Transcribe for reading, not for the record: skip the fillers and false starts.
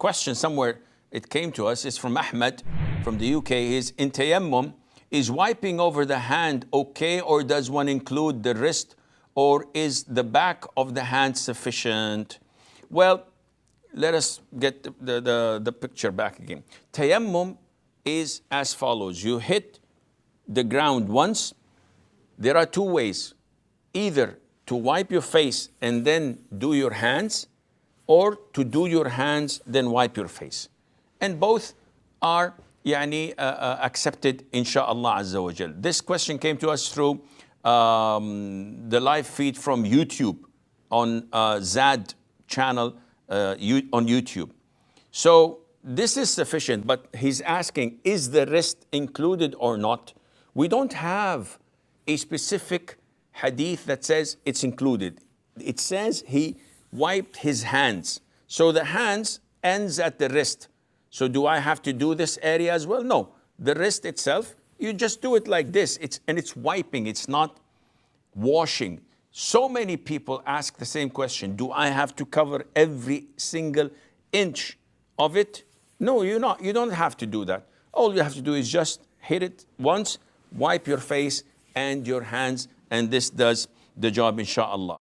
question somewhere, it came to us, it's from Ahmed from the UK, is in Tayammum, is wiping over the hand okay, or does one include the wrist, or is the back of the hand sufficient? Well, let us get the picture back again. Tayammum is as follows. You hit the ground once. There are two ways. Either to wipe your face and then do your hands, or to do your hands, then wipe your face. And both are accepted, insha'Allah Azza wa Jal. This question came to us through the live feed from YouTube on Zad channel on YouTube. So this is sufficient, but he's asking, is the wrist included or not? We don't have a specific hadith that says it's included. It says he wiped his hands. So the hands ends at the wrist. So do I have to do this area as well? No. The wrist itself, you just do it like this. It's wiping, it's not washing. So many people ask the same question. Do I have to cover every single inch of it? No, you don't have to do that. All you have to do is just hit it once, wipe your face and your hands, and this does the job, insha'Allah.